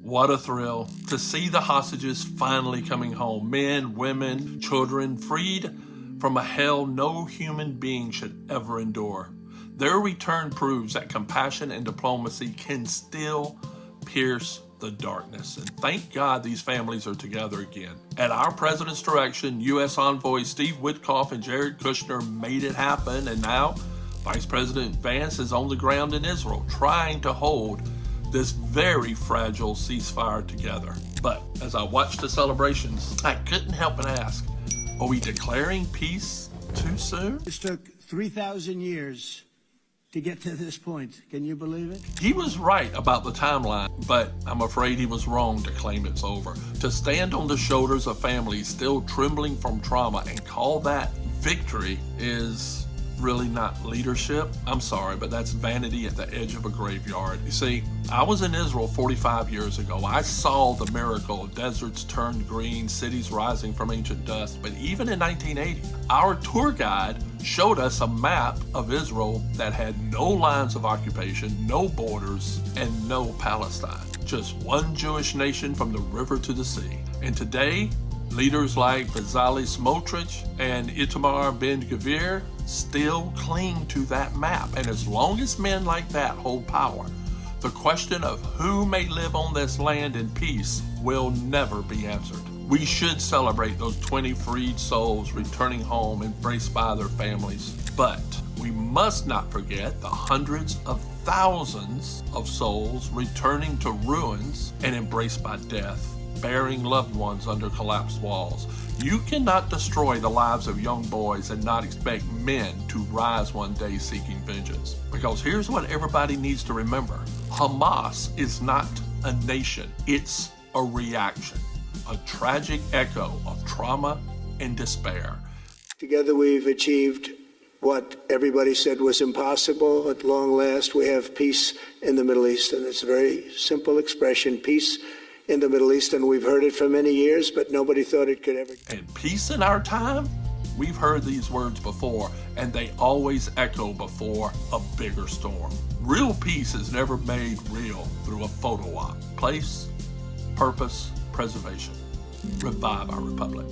What a thrill to see the hostages finally coming home. Men, women, children, freed from a hell no human being should ever endure. Their return proves that compassion and diplomacy can still pierce the darkness. And thank God these families are together again. At our president's direction, U.S. envoys Steve Witkoff and Jared Kushner made it happen. And now Vice President Vance is on the ground in Israel trying to hold this very fragile ceasefire together. But as I watched the celebrations, I couldn't help but ask, are we declaring peace too soon? This took 3,000 years to get to this point. Can you believe it? He was right about the timeline, but I'm afraid he was wrong to claim it's over. To stand on the shoulders of families still trembling from trauma and call that victory is really not leadership. I'm sorry, but that's vanity at the edge of a graveyard. You see, I was in Israel 45 years ago. I saw the miracle of deserts turned green, cities rising from ancient dust. But even in 1980, our tour guide showed us a map of Israel that had no lines of occupation, no borders, and no Palestine. Just one Jewish nation from the river to the sea. And today, leaders like Bezalel Smotrich and Itamar Ben-Gvir still cling to that map. And as long as men like that hold power, the question of who may live on this land in peace will never be answered. We should celebrate those 20 freed souls returning home, embraced by their families. But we must not forget the hundreds of thousands of souls returning to ruins and embraced by death, burying loved ones under collapsed walls. You cannot destroy the lives of young boys and not expect men to rise one day seeking vengeance. Because here's what everybody needs to remember. Hamas is not a nation. It's a reaction, a tragic echo of trauma and despair. Together we've achieved what everybody said was impossible. At long last, we have peace in the Middle East. And it's a very simple expression, peace in the Middle East, and we've heard it for many years, but nobody thought it could ever. And peace in our time? We've heard these words before, and they always echo before a bigger storm. Real peace is never made real through a photo op. Place, purpose, preservation. Revive our republic.